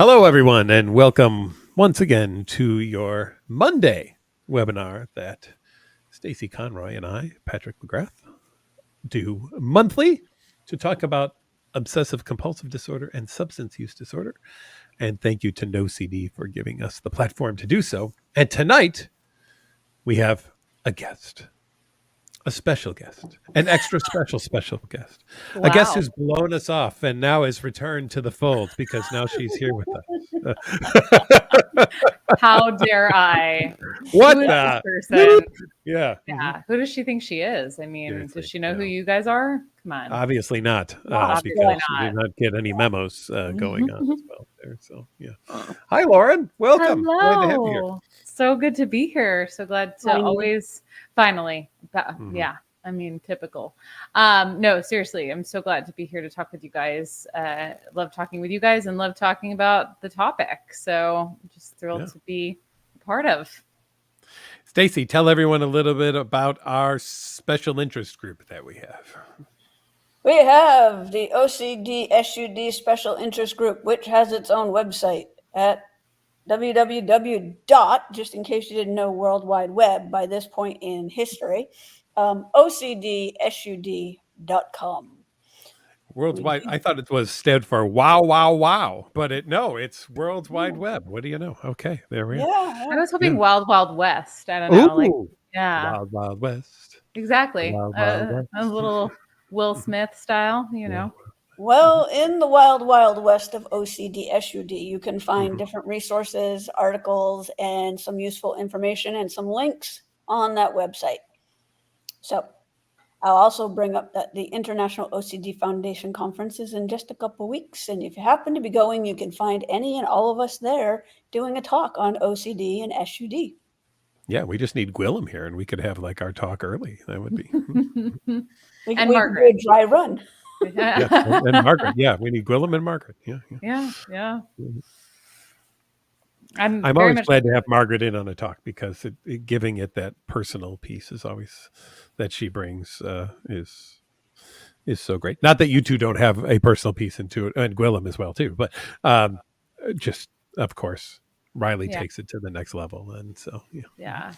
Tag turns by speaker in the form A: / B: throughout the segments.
A: Hello, everyone, and welcome once again to your Monday webinar that Stacey, Conroy, and I, Patrick McGrath, do monthly to talk about obsessive compulsive disorder and substance use disorder. And thank you to OCD for giving us the platform to do so. And tonight, we have a guest. A special guest, an extra special guest, a guest who's blown us off and now has returned to the fold because now she's here with us.
B: How dare I?
A: What
B: who is
A: the?
B: this person?
A: Yeah.
B: Yeah. Who does she think she is? I mean,
A: Seriously,
B: does she know who you guys are? Come on.
A: Obviously not,
B: Obviously
A: because
B: not.
A: she did not get any memos going on as well there. So, yeah. Hi, Lauren. Welcome.
B: Hello.
A: Glad to have you here.
B: So good to be here. So glad to always finally. Yeah. I mean, typical. No, seriously, I'm so glad to be here to talk with you guys. Love talking with you guys and love talking about the topic. So I'm just thrilled to be a part of.
A: Stacey, tell everyone a little bit about our special interest group that we have.
C: We have the OCD SUD Special Interest Group, which has its own website at www. Just in case you didn't know World Wide Web by this point in history, OCDSUD.com.
A: Worldwide. I thought it was stood for wow, but it's World Wide Web. What do you know? Okay, there we are.
C: Yeah.
B: I was hoping Wild Wild West. I don't know.
A: Wild Wild West.
B: Exactly. A little Will Smith style, you know.
C: Well, in the wild west of OCD SUD, you can find different resources, articles, and some useful information and some links on that website. So I'll also bring up that the International OCD Foundation Conference is in just a couple weeks. And if you happen to be going, you can find any and all of us there doing a talk on OCD and SUD.
A: Yeah, we just need Gwillem here and we could have like our talk early. That would be.
C: we could do a dry run.
A: And Margaret. Yeah, we need Gwillem and Margaret.
B: Yeah.
A: I'm always glad to have Margaret in on a talk because giving it that personal piece is always that she brings is so great. Not that you two don't have a personal piece into it, and Gwillem as well too, but just of course Riley takes it to the next level, and so
B: yeah.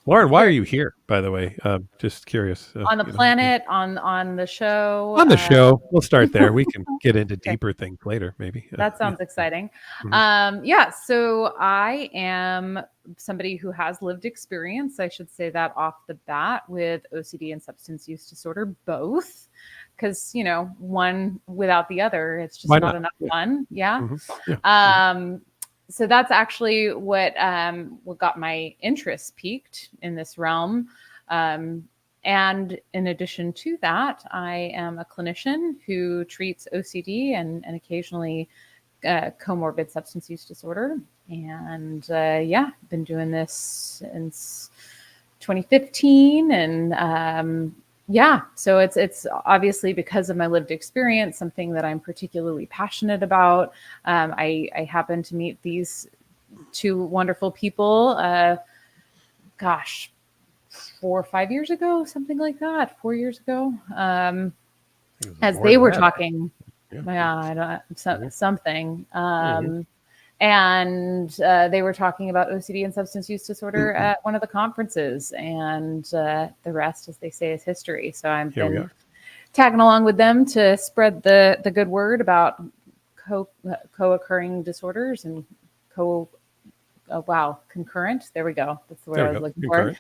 A: Lauren, why are you here, by the way? Just curious.
B: On the planet, on the show.
A: On the show. We'll start there. We can get into deeper things later, maybe.
B: That sounds exciting. So I am somebody who has lived experience, I should say that off the bat, with OCD and substance use disorder, both. Because, one without the other, it's just not enough fun. Yeah. So that's actually what got my interest peaked in this realm. And in addition to that, I am a clinician who treats OCD and occasionally comorbid substance use disorder. And been doing this since 2015. And so it's obviously because of my lived experience, something that I'm particularly passionate about. I happened to meet these two wonderful people, 4 or 5 years ago, something like that, 4 years ago, as they were talking, something. And they were talking about OCD and substance use disorder at one of the conferences, and the rest, as they say, is history. So I've been tagging along with them to spread the good word about co-occurring disorders and concurrent. There we go. That's the word I was looking for.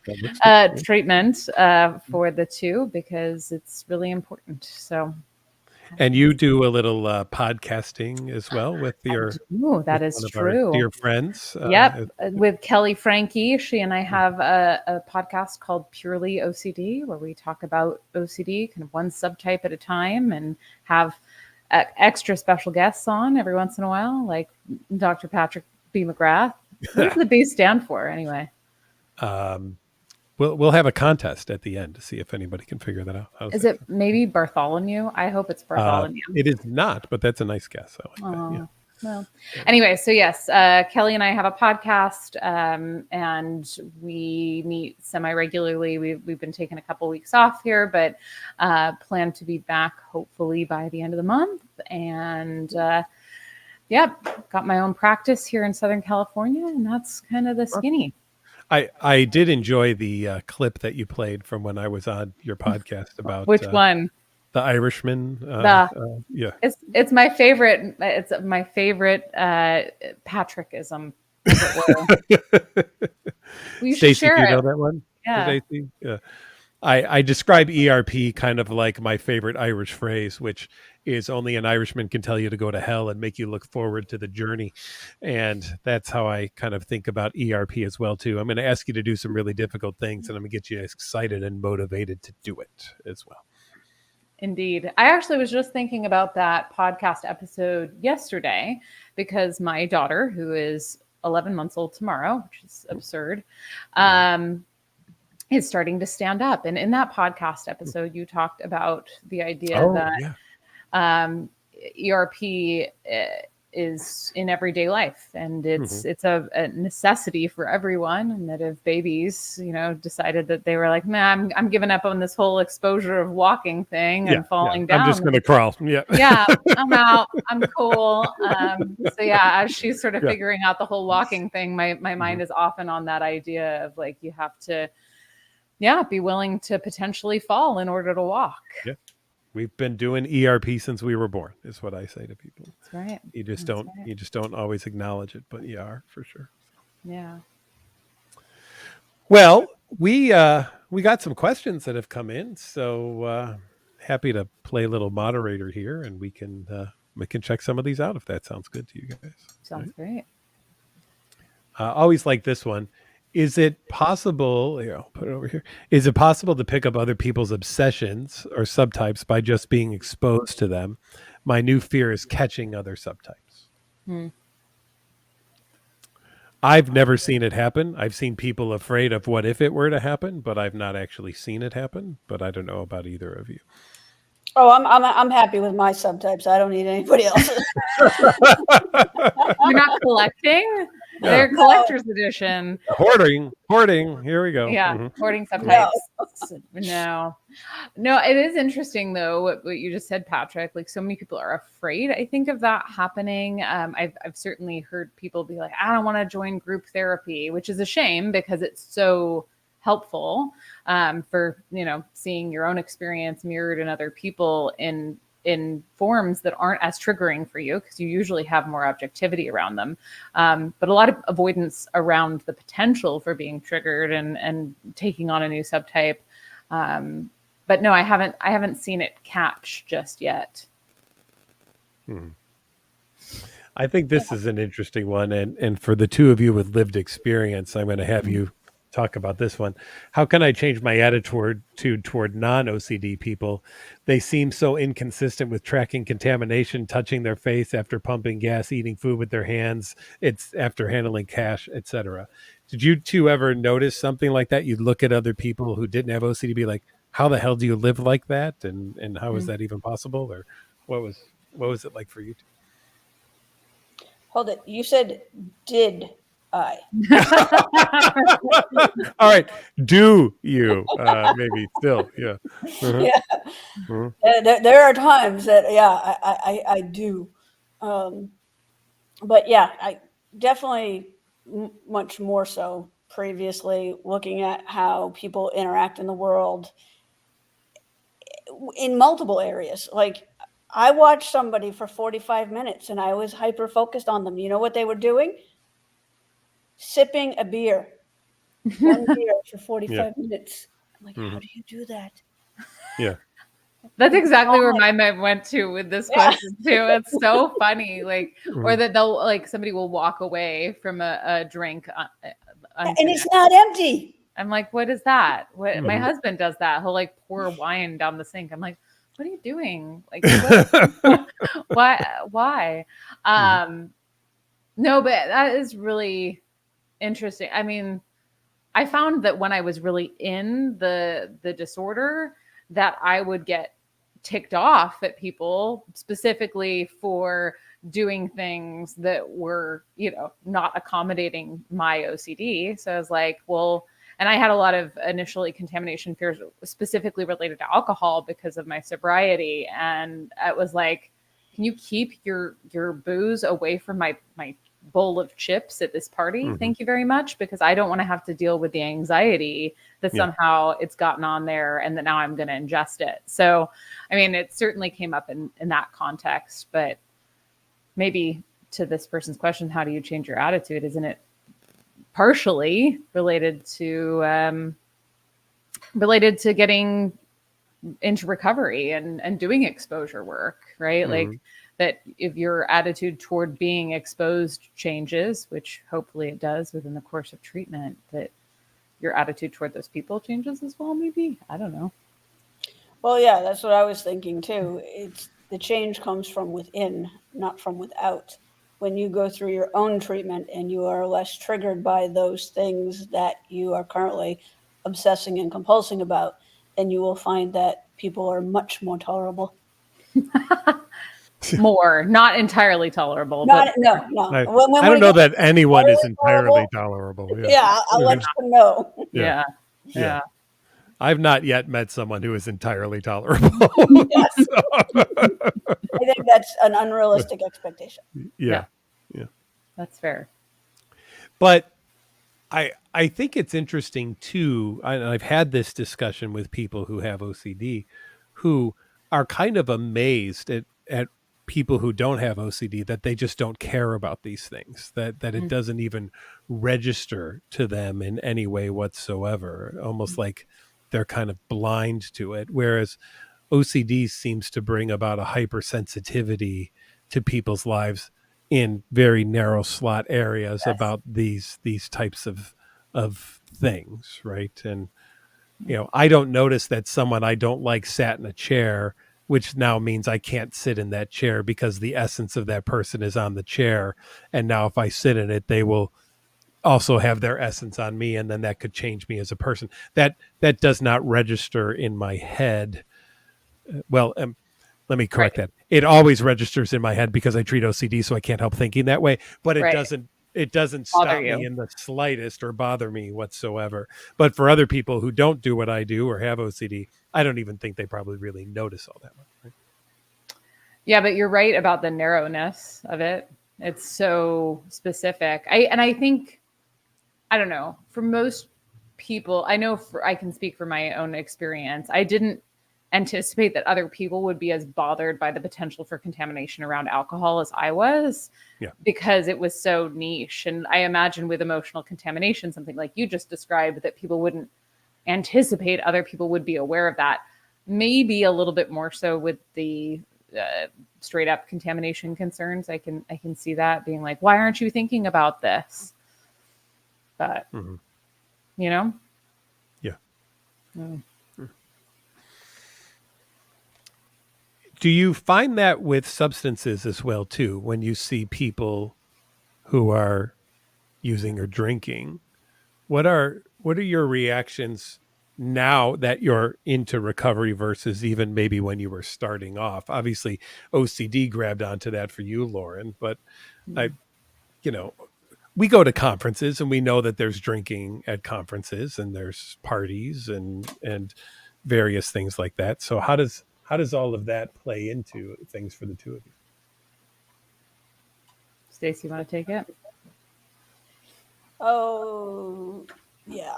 B: Treatment for the two, because it's really important. So.
A: And you do a little podcasting as well with your.
B: That is true.
A: Dear friends.
B: With Kelly Frankie. She and I have a podcast called Purely OCD, where we talk about OCD, kind of one subtype at a time, and have extra special guests on every once in a while, like Dr. Patrick B. McGrath. What does the B stand for, anyway?
A: We'll have a contest at the end to see if anybody can figure that out.
B: Is it maybe Bartholomew? I hope it's Bartholomew.
A: It is not, but that's a nice guess. I like that. Yeah.
B: Well, anyway, so yes, Kelly and I have a podcast, and we meet semi-regularly. We've been taking a couple weeks off here, but plan to be back hopefully by the end of the month. And Yep. Got my own practice here in Southern California, and that's kind of the skinny.
A: I did enjoy the clip that you played from when I was on your podcast about
B: Which one?
A: the Irishman. Yeah.
B: It's my favorite. It's my favorite Patrickism, as it were. Well, you should
A: Stacey,
B: share
A: do you know
B: it.
A: that one?
B: Yeah.
A: Stacey? Yeah. I describe ERP kind of like my favorite Irish phrase, which is only an Irishman can tell you to go to hell and make you look forward to the journey. And that's how I kind of think about ERP as well, too. I'm going to ask you to do some really difficult things, and I'm going to get you excited and motivated to do it as well.
B: Indeed. I actually was just thinking about that podcast episode yesterday because my daughter, who is 11 months old tomorrow, which is absurd, is starting to stand up. And in that podcast episode, you talked about the idea that ERP is in everyday life, and it's a necessity for everyone. And that if babies, decided that they were like, man, I'm giving up on this whole exposure of walking thing and falling down.
A: I'm just going to crawl.
B: Yeah, I'm out. I'm cool. So yeah, as she's sort of figuring out the whole walking thing, my mind is often on that idea of like, you have to, be willing to potentially fall in order to walk.
A: Yeah. We've been doing ERP since we were born, is what I say to people.
B: That's right.
A: You just don't always acknowledge it, but you are for sure.
B: Yeah.
A: Well, we got some questions that have come in, so happy to play a little moderator here, and we can check some of these out if that sounds good to you guys.
B: Sounds great.
A: Always like this one. Is it possible, I'll put it over here. Is it possible to pick up other people's obsessions or subtypes by just being exposed to them? My new fear is catching other subtypes. I've never seen it happen. I've seen people afraid of what if it were to happen, but I've not actually seen it happen. But I don't know about either of you.
C: Oh, I'm happy with my subtypes. I don't need anybody else's.
B: You're not collecting? Yeah. They're collector's edition.
A: Hoarding. Here we go.
B: Yeah, hoarding subtypes. No, it is interesting though what you just said, Patrick. Like so many people are afraid, I think, of that happening. I've certainly heard people be like, I don't want to join group therapy, which is a shame because it's so helpful for seeing your own experience mirrored in other people in forms that aren't as triggering for you because you usually have more objectivity around them. But a lot of avoidance around the potential for being triggered and taking on a new subtype. But no, I haven't seen it catch just yet.
A: I think this is an interesting one. And for the two of you with lived experience, I'm going to have you talk about this one. How can I change my attitude toward non-OCD people? They seem so inconsistent with tracking contamination, touching their face after pumping gas, eating food with their hands, it's after handling cash, etc. Did you two ever notice something like that? You'd look at other people who didn't have OCD, be like, how the hell do you live like that? And how is that even possible? Or what was it like for you two?
C: Hold it. You said did I?
A: All right. Do you? Maybe still. Yeah.
C: Yeah. There are times that, I do. But yeah, I definitely much more so previously looking at how people interact in the world in multiple areas. Like I watched somebody for 45 minutes and I was hyper focused on them. You know what they were doing? Sipping a beer, one beer for 45 minutes. I'm like, how do you do that?
A: Yeah.
B: That's exactly where my mind went to with this question too. It's so funny. Like, or that they'll like somebody will walk away from a drink.
C: And it's not empty.
B: I'm like, what is that? What my husband does that. He'll like pour wine down the sink. I'm like, what are you doing? Like, why? No, but that is really interesting. I mean, I found that when I was really in the disorder, that I would get ticked off at people specifically for doing things that were, not accommodating my OCD. So I was like, well, and I had a lot of initially contamination fears specifically related to alcohol because of my sobriety. And it was like, can you keep your booze away from my bowl of chips at this party? Thank you very much, because I don't want to have to deal with the anxiety that somehow it's gotten on there and that now I'm going to ingest it. So, I mean, it certainly came up in that context, but maybe to this person's question, how do you change your attitude? Isn't it partially related to getting into recovery and doing exposure work, right? Like that if your attitude toward being exposed changes, which hopefully it does within the course of treatment, that your attitude toward those people changes as well, maybe. I don't know.
C: Well, yeah, that's what I was thinking too. It's the change comes from within, not from without. When you go through your own treatment and you are less triggered by those things that you are currently obsessing and compulsing about, then you will find that people are much more tolerable.
B: More, not entirely tolerable.
C: No.
A: I don't know that anyone is entirely tolerable.
C: Yeah, I'll let you know.
B: Yeah.
A: I've not yet met someone who is entirely tolerable.
C: Yes. I think that's an unrealistic expectation.
A: Yeah.
B: That's fair.
A: But I think it's interesting too, and I've had this discussion with people who have OCD who are kind of amazed at people who don't have OCD, that they just don't care about these things, that it doesn't even register to them in any way whatsoever, almost like they're kind of blind to it. Whereas OCD seems to bring about a hypersensitivity to people's lives in very narrow slot areas about these types of things, right? And I don't notice that someone I don't like sat in a chair, which now means I can't sit in that chair because the essence of that person is on the chair, and now if I sit in it, they will also have their essence on me, and then that could change me as a person. That does not register in my head. Well, let me correct that. It always registers in my head because I treat OCD, so I can't help thinking that way. But it doesn't stop me in the slightest or bother me whatsoever. But for other people who don't do what I do or have OCD, I don't even think they probably really notice all that much. Right?
B: Yeah, but you're right about the narrowness of it. It's so specific. I think, I don't know, for most people, I know I can speak for my own experience. I didn't anticipate that other people would be as bothered by the potential for contamination around alcohol as I was, because it was so niche. And I imagine with emotional contamination, something like you just described, that people wouldn't anticipate other people would be aware of that. Maybe a little bit more so with the straight up contamination concerns. I can see that being like, why aren't you thinking about this? But
A: Yeah. Do you find that with substances as well too, when you see people who are using or drinking? What are your reactions now that you're into recovery versus even maybe when you were starting off? Obviously, OCD grabbed onto that for you, Lauren, but we go to conferences and we know that there's drinking at conferences and there's parties and various things like that. So how does all of that play into things for the two of you?
B: Stacey, you want to take it?
C: Oh, yeah.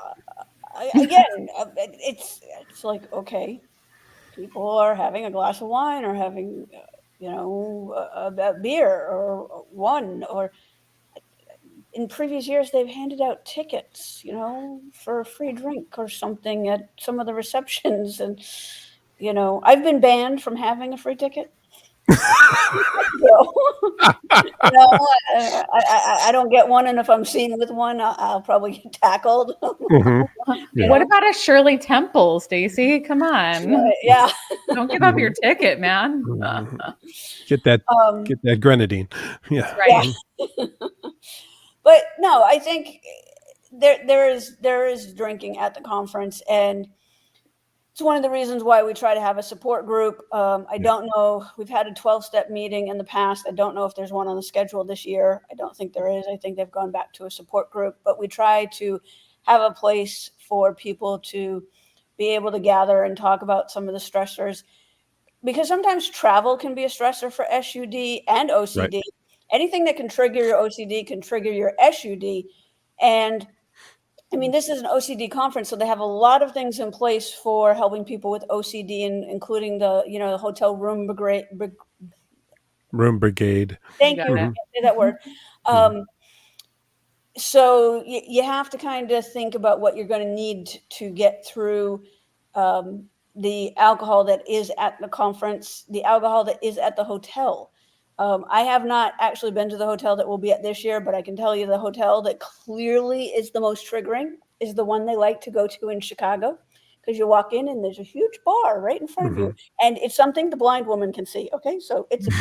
C: Again, it's like, okay, people are having a glass of wine or having, a beer or one, or in previous years, they've handed out tickets, for a free drink or something at some of the receptions. And, I've been banned from having a free ticket. I don't get one, and if I'm seen with one, I'll probably get tackled.
B: What about a Shirley Temple, Stacey? Come on.
C: Yeah.
B: Don't give up your ticket, man.
A: Get that grenadine. Yeah.
B: Right.
C: But no, I think there is drinking at the conference, and it's one of the reasons why we try to have a support group. I don't know. We've had a 12-step meeting in the past. I don't know if there's one on the schedule this year. I don't think there is. I think they've gone back to a support group, but we try to have a place for people to be able to gather and talk about some of the stressors. because sometimes travel can be a stressor for SUD and OCD.
A: Right.
C: Anything that can trigger your OCD can trigger your SUD. And I mean, this is an OCD conference, so they have a lot of things in place for helping people with OCD, and including the, the hotel room brigade.
A: Room brigade.
C: Thank
B: Got
C: you.
B: it.
C: Can't say that word. So you have to kind of think about what you're going to need to get through the alcohol that is at the conference, the alcohol that is at the hotel. I have not actually been to the hotel that we'll be at this year, but I can tell you the hotel that clearly is the most triggering is the one they like to go to in Chicago, because you walk in and there's a huge bar right in front of you, and it's something the blind woman can see. Okay, so it's a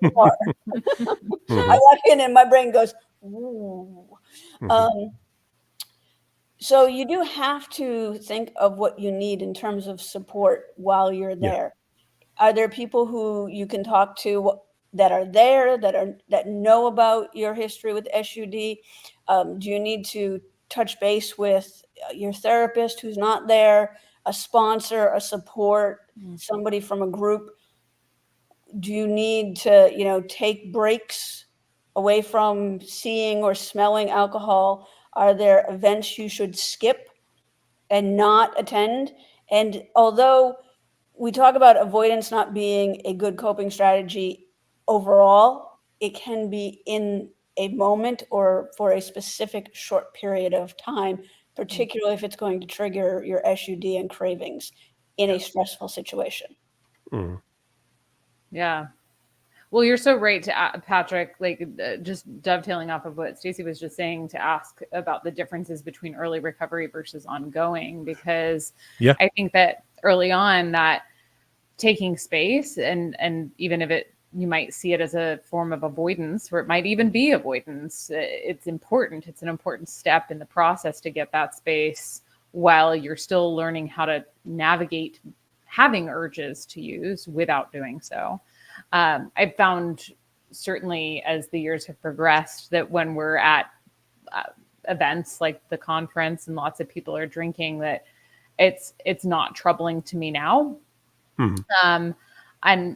C: big bar. I walk in and my brain goes, ooh. So you do have to think of what you need in terms of support while you're there. Are there people who you can talk to that are there, that know about your history with SUD? Do you need to touch base with your therapist who's not there, a sponsor, a support, somebody from a group? Do you need to, take breaks away from seeing or smelling alcohol? Are there events you should skip and not attend? And although we talk about avoidance not being a good coping strategy overall, it can be in a moment or for a specific short period of time, particularly if it's going to trigger your SUD and cravings in a stressful situation.
B: Yeah. Well, you're so right, Patrick, like just dovetailing off of what Stacey was just saying, to ask about the differences between early recovery versus ongoing, because I think that early on, that taking space, and even if you might see it as a form of avoidance, or it might even be avoidance, it's important. It's an important step in the process to get that space while you're still learning how to navigate having urges to use without doing so. I've found, certainly as the years have progressed, that when we're at events like the conference and lots of people are drinking, that it's not troubling to me now. And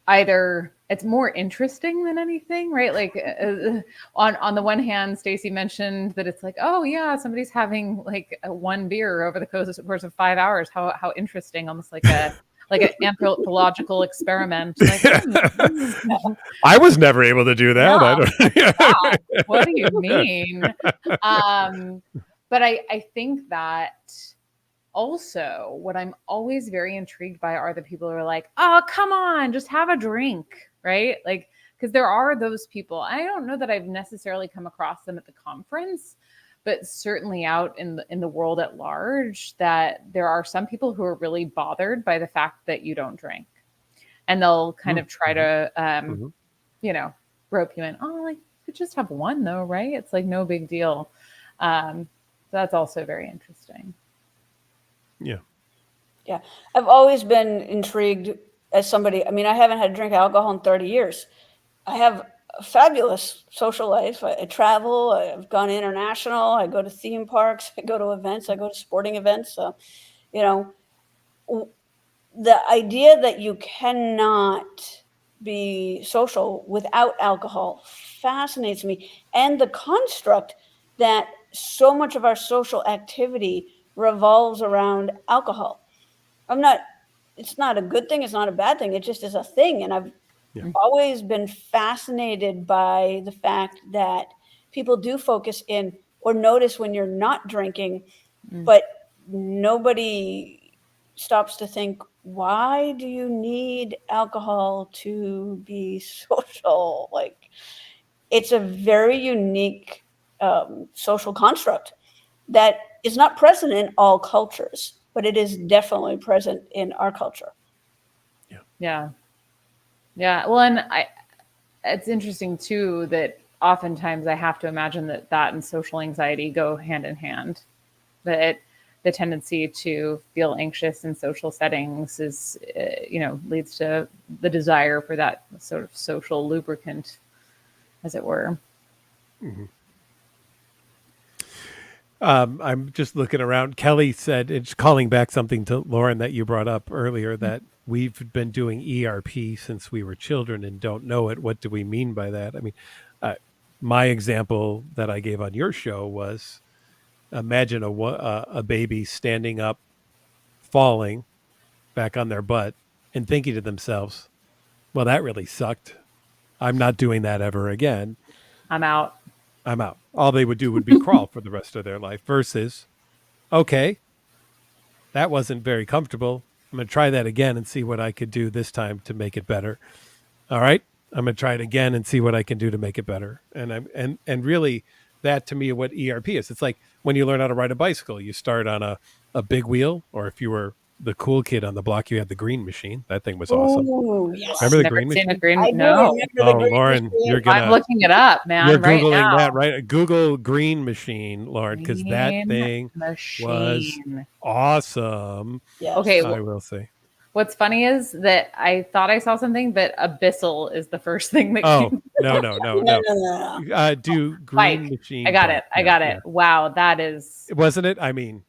B: either it's more interesting than anything, right? Like on the one hand, Stacey mentioned that it's like, oh yeah, somebody's having like one beer over the course of 5 hours. How interesting, almost like an anthropological experiment. Like,
A: I was never able to do that.
B: Yeah. What do you mean? But I think that also what I'm always very intrigued by are the people who are like, oh, come on, just have a drink, right? Like, because there are those people. I don't know that I've necessarily come across them at the conference, but certainly out in the world at large, that there are some people who are really bothered by the fact that you don't drink. And they'll kind of try to, rope you in. Oh, like, you could just have one though, right? It's like no big deal. So that's also very interesting.
C: Yeah. I've always been intrigued as somebody. I mean, I haven't had a drink of alcohol in 30 years. I have a fabulous social life. I travel. I've gone international. I go to theme parks. I go to events. I go to sporting events. So, the idea that you cannot be social without alcohol fascinates me. And the construct that so much of our social activity revolves around alcohol. It's not a good thing. It's not a bad thing. It just is a thing. And I've always been fascinated by the fact that people do focus in or notice when you're not drinking, but nobody stops to think, why do you need alcohol to be social? Like, it's a very unique social construct that is not present in all cultures, but it is definitely present in our culture.
B: Yeah. Well, and it's interesting too that oftentimes I have to imagine that and social anxiety go hand in hand. That the tendency to feel anxious in social settings is, leads to the desire for that sort of social lubricant, as it were.
A: I'm just looking around. Kelly said, it's calling back something to Lauren that you brought up earlier, that we've been doing ERP since we were children and don't know it. What do we mean by that? I mean, my example that I gave on your show was, imagine a baby standing up, falling back on their butt, and thinking to themselves, well, that really sucked. I'm not doing that ever again.
B: I'm out.
A: I'm out. All they would do would be crawl for the rest of their life versus, okay, that wasn't very comfortable. I'm going to try that again and see what I could do this time to make it better. All right. I'm going to try it again and see what I can do to make it better. And really, that to me, what ERP is. It's like when you learn how to ride a bicycle, you start on a big wheel, or if you were the cool kid on the block, you had the green machine. That thing was awesome.
C: Ooh, yes.
A: Remember the
B: Never
A: green
B: seen
A: machine?
B: a green.
C: I do
B: No,
C: remember the
A: Oh,
C: green
A: Lauren,
C: machine.
A: you're
B: I'm
A: gonna
B: looking it up, man.
A: you're
B: right
A: googling
B: now.
A: that, right? Google green machine, Lauren, because that
B: Green
A: thing was
B: machine.
A: awesome.
C: Yes.
B: Okay,
A: I will say.
B: what's funny is that I thought I saw something, but abyssal is the first thing that
A: Oh,
B: came.
A: no.
C: No.
A: Do green
B: Bike.
A: machine.
B: I got
A: bike.
B: it. I got it. Wow, that is
A: Wasn't it? I mean,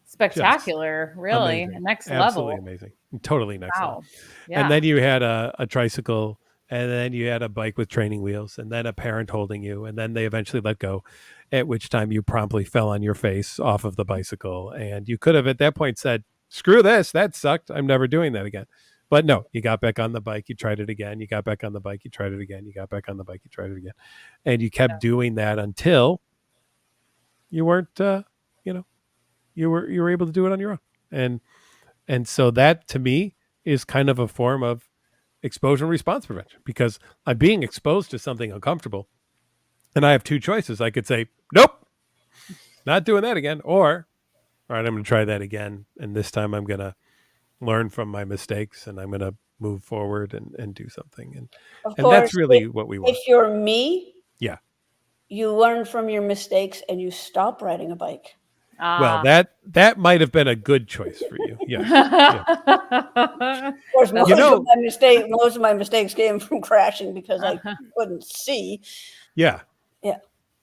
B: spectacular. Really,
A: amazing.
B: next
A: Absolutely
B: level.
A: amazing. Totally next level.
B: Wow. Yeah.
A: And then you had a tricycle, and then you had a bike with training wheels, and then a parent holding you, and then they eventually let go, at which time you promptly fell on your face off of the bicycle. And you could have at that point said, screw this, that sucked, I'm never doing that again. But no, you got back on the bike, you tried it again, you got back on the bike, you tried it again, you got back on the bike, you tried it again. And you kept doing that until you weren't you were able to do it on your own. And so that to me is kind of a form of exposure and response prevention, because I'm being exposed to something uncomfortable and I have two choices. I could say, nope, not doing that again, or all right, I'm going to try that again, and this time I'm going to learn from my mistakes and I'm going to move forward and do something.
C: Of
A: And that's
C: course,
A: really what we want.
C: if you're me,
A: Yeah.
C: you learn from your mistakes and you stop riding a bike.
A: Well, that might have been a good choice for you. Yeah.
C: Of course, most of my mistakes came from crashing because I couldn't see.
A: Yeah.
C: Yeah.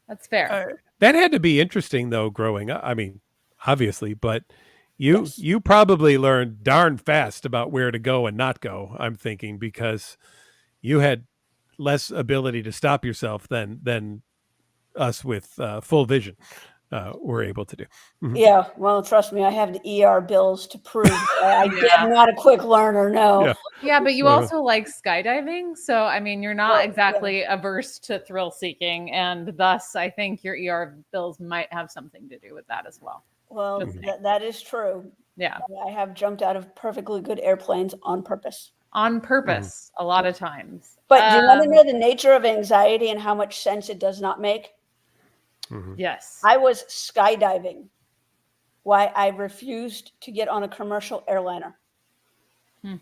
B: That's fair.
A: That had to be interesting though, growing up. I mean, obviously, but
C: Yes.
A: you probably learned darn fast about where to go and not go, I'm thinking, because you had less ability to stop yourself than us with full vision were able to do. Mhm.
C: Yeah, well, trust me, I have the ER bills to prove that
B: Yeah.
C: I'm not a quick learner. No.
A: Yeah.
B: Yeah, but you also like skydiving. So, I mean, you're not
C: Well,
B: exactly averse to thrill seeking. And thus, I think your ER bills might have something to do with that as well.
C: Well,
B: Just saying.
C: that is true.
B: Yeah.
C: I have jumped out of perfectly good airplanes on purpose.
B: On purpose, a lot of times.
C: But do you want to know the nature of anxiety and how much sense it does not make?
A: Mhm.
B: Yes.
C: I was skydiving. Why I refused to get on a commercial airliner. I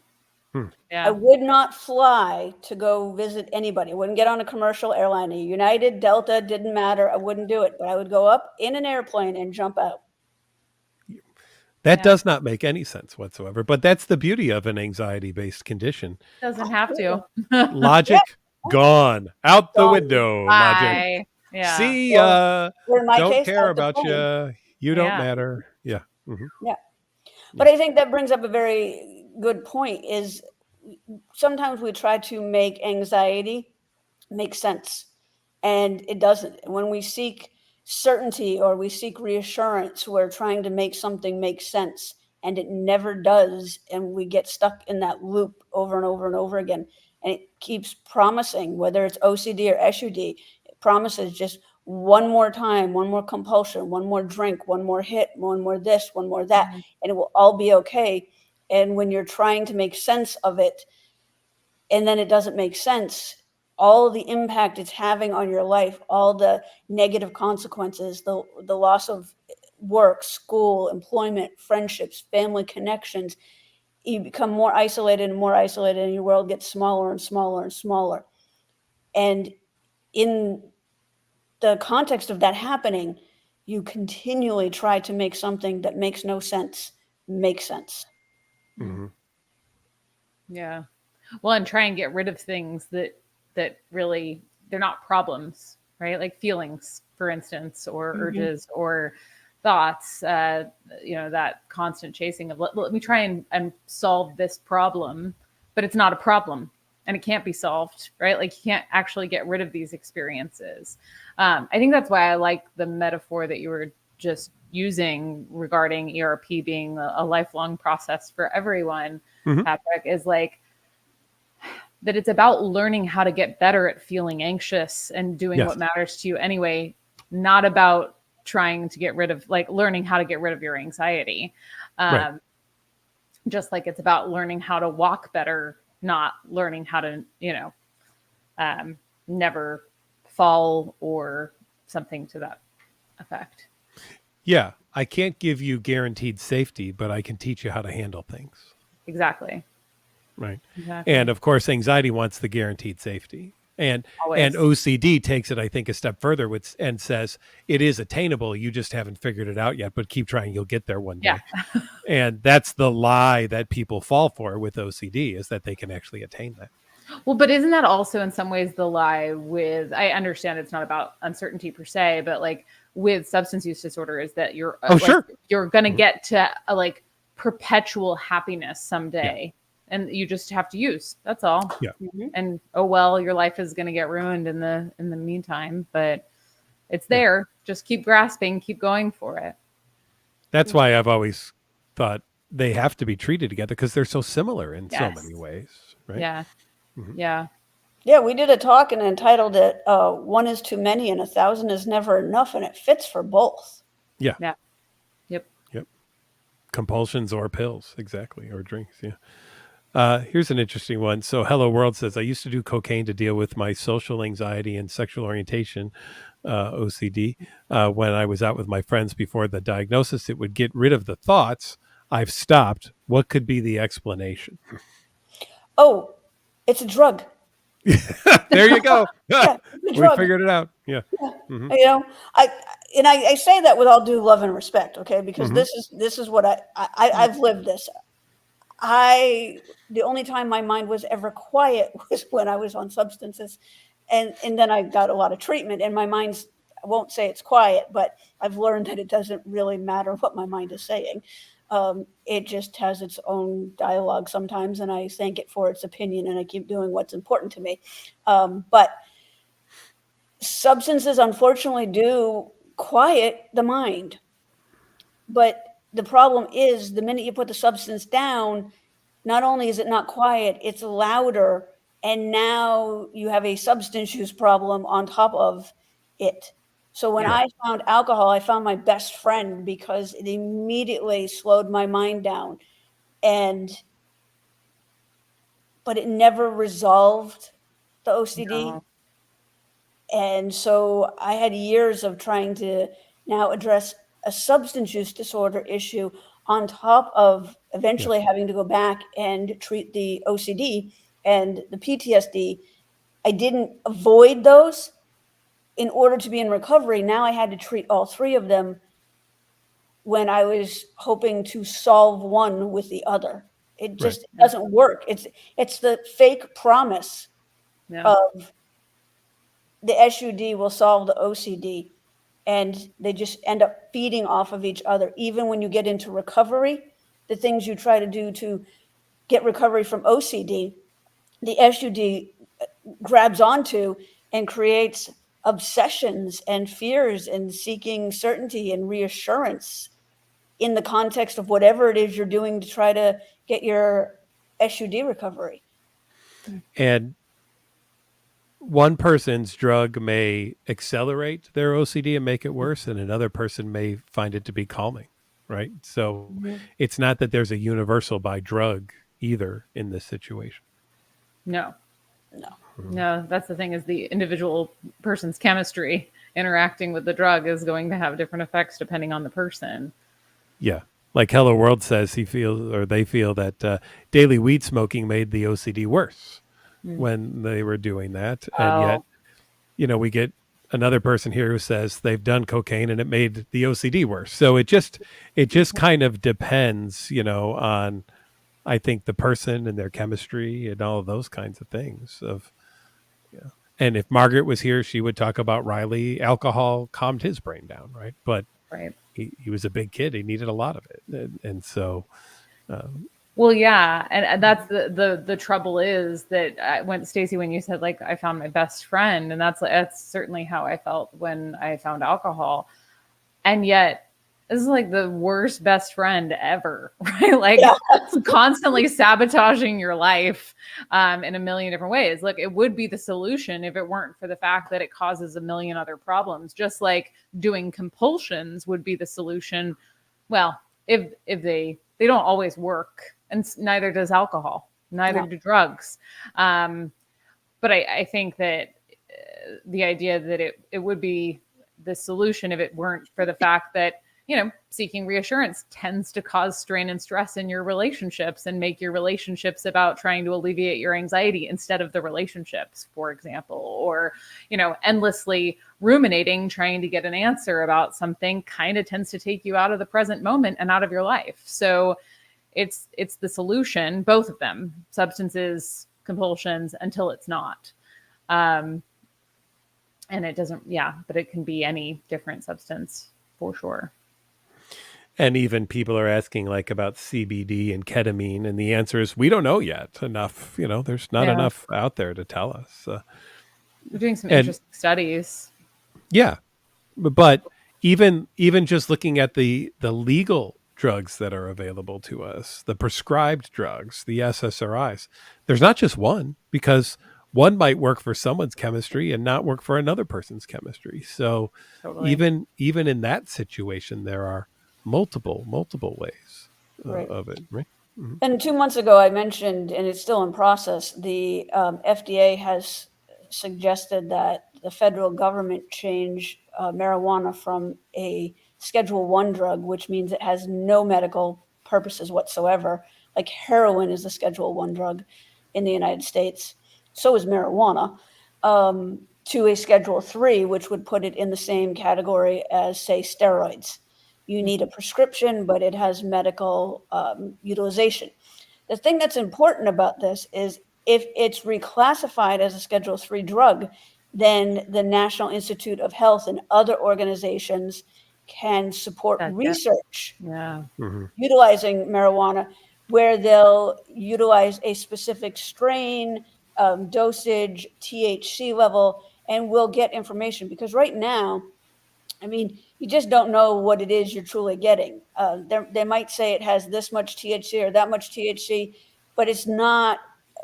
B: Yeah.
C: would not fly to go visit anybody. I wouldn't get on a commercial airliner. United, Delta, didn't matter. I wouldn't do it. But I would go up in an airplane and jump out.
A: That does not make any sense whatsoever. But that's the beauty of an anxiety-based condition.
B: Doesn't have to.
A: Logic gone out the
C: Gone.
A: window. Logic.
B: Bye. Yeah.
A: See,
C: Or in my
A: don't
C: case,
A: care
C: out the
A: about
C: plane.
A: you. You don't
B: Yeah.
A: matter. Yeah. Mhm.
C: Yeah. But I think that brings up a very good point is sometimes we try to make anxiety make sense, and it doesn't. When we seek certainty or we seek reassurance, we're trying to make something make sense, and it never does. And we get stuck in that loop over and over and over again. And it keeps promising, whether it's OCD or SUD, it promises just one more time, one more compulsion, one more drink, one more hit, one more this, one more that, and it will all be okay. And when you're trying to make sense of it, and then it doesn't make sense, all the impact it's having on your life, all the negative consequences, the loss of work, school, employment, friendships, family connections, you become more isolated and your world gets smaller and smaller and smaller. And in the context of that happening, you continually try to make something that makes no sense make sense.
A: Mhm.
B: Yeah. Well, and try and get rid of things that really they're not problems, right? Like feelings, for instance, or urges, or thoughts, that constant chasing of let me try and solve this problem, but it's not a problem and it can't be solved, right? Like you can't actually get rid of these experiences. I think that's why I like the metaphor that you were just using regarding ERP being a lifelong process for everyone, Patrick, is like that it's about learning how to get better at feeling anxious and doing what matters to you anyway, not about trying to get rid of, like, learning how to get rid of your anxiety. Just like it's about learning how to walk better, not learning how to, never fall or something to that effect.
A: Yeah. I can't give you guaranteed safety, but I can teach you how to handle things.
B: Exactly.
A: Right.
B: Exactly.
A: And of course, anxiety wants the guaranteed safety. And
B: Always.
A: OCD takes it, I think, a step further and says it is attainable. You just haven't figured it out yet, but keep trying. You'll get there one day.
B: Yeah.
A: And that's the lie that people fall for with OCD, is that they can actually attain that.
B: Well, but isn't that also in some ways the lie with, I understand it's not about uncertainty per se, but like with substance use disorder is that you're you're going to get to like perpetual happiness someday. And you just have to use. That's all.
A: Yeah.
B: And your life is going to get ruined in the meantime. But it's there. Just keep grasping. Keep going for it.
A: That's why I've always thought they have to be treated together, because they're so similar in so many ways. Right.
B: Yeah. Yeah.
C: Yeah, we did a talk and entitled it "One is Too Many and 1,000 is Never Enough," and it fits for both.
A: Yeah.
B: Yeah. Yep.
A: Compulsions or pills, exactly, or drinks. Yeah. Here's an interesting one. So Hello World says, I used to do cocaine to deal with my social anxiety and sexual orientation, OCD. When I was out with my friends before the diagnosis, it would get rid of the thoughts. I've stopped. What could be the explanation?
C: Oh, it's a drug.
A: There you go.
C: Yeah,
A: we figured it out. Yeah. Mm-hmm.
C: I say that with all due love and respect, okay? Because this is what I've lived this. The only time my mind was ever quiet was when I was on substances, and then I got a lot of treatment, and my mind's, I won't say it's quiet, but I've learned that it doesn't really matter what my mind is saying. It just has its own dialogue sometimes, and I thank it for its opinion, and I keep doing what's important to me. But substances, unfortunately, do quiet the mind. But the problem is, the minute you put the substance down, not only is it not quiet, it's louder. And now you have a substance use problem on top of it. So when I found alcohol, I found my best friend, because it immediately slowed my mind down. But it never resolved the OCD.
B: No.
C: And so I had years of trying to now address a substance use disorder issue on top of eventually having to go back and treat the OCD and the PTSD. I didn't avoid those in order to be in recovery. Now I had to treat all three of them when I was hoping to solve one with the other. It just doesn't work. It's the fake promise of the SUD will solve the OCD, and they just end up feeding off of each other. Even when you get into recovery, the things you try to do to get recovery from OCD, the SUD grabs onto and creates obsessions and fears and seeking certainty and reassurance in the context of whatever it is you're doing to try to get your SUD recovery.
A: And one person's drug may accelerate their OCD and make it worse, and another person may find it to be calming, right? So it's not that there's a universal by drug either in this situation.
B: No, that's the thing, is the individual person's chemistry interacting with the drug is going to have different effects depending on the person.
A: Yeah. Like Hello World says, they feel that daily weed smoking made the OCD worse when they were doing that. And yet, we get another person here who says they've done cocaine and it made the OCD worse. So it just kind of depends, on, I think, the person and their chemistry and all of those kinds of things. And if Margaret was here, she would talk about Riley. Alcohol calmed his brain down, right? But
B: Right.
A: he was a big kid. He needed a lot of it. And so,
B: well, yeah. And that's the trouble is that when Stacey, when you said like, I found my best friend, and that's certainly how I felt when I found alcohol. And yet this is like the worst best friend ever, right? Like constantly sabotaging your life in a million different ways. Look, it would be the solution if it weren't for the fact that it causes a million other problems. Just like doing compulsions would be the solution. Well, if they don't always work, and neither does alcohol, neither do drugs. But I think that the idea that it would be the solution if it weren't for the fact that, seeking reassurance tends to cause strain and stress in your relationships and make your relationships about trying to alleviate your anxiety instead of the relationships, for example, or, endlessly ruminating, trying to get an answer about something kind of tends to take you out of the present moment and out of your life. So it's the solution, both of them, substances, compulsions, until it's not. And it doesn't, but it can be any different substance for sure.
A: And even people are asking like about CBD and ketamine, and the answer is we don't know yet enough. There's not enough out there to tell us.
B: We're doing some interesting studies.
A: Yeah, but even just looking at the legal drugs that are available to us, the prescribed drugs, the SSRIs, there's not just one, because one might work for someone's chemistry and not work for another person's chemistry. So even in that situation, there are multiple ways of it, right?
C: Mm-hmm. And 2 months ago, I mentioned, and it's still in process, the FDA has suggested that the federal government change marijuana from a Schedule I drug, which means it has no medical purposes whatsoever. Like heroin is a Schedule I drug in the United States. So is marijuana. To a Schedule III, which would put it in the same category as, say, steroids. You need a prescription, but it has medical utilization. The thing that's important about this is if it's reclassified as a Schedule III drug, then the National Institute of Health and other organizations can support research utilizing marijuana, where they'll utilize a specific strain, dosage, THC level, and we'll get information. Because right now, you just don't know what it is you're truly getting. They might say it has this much THC or that much THC, but it's not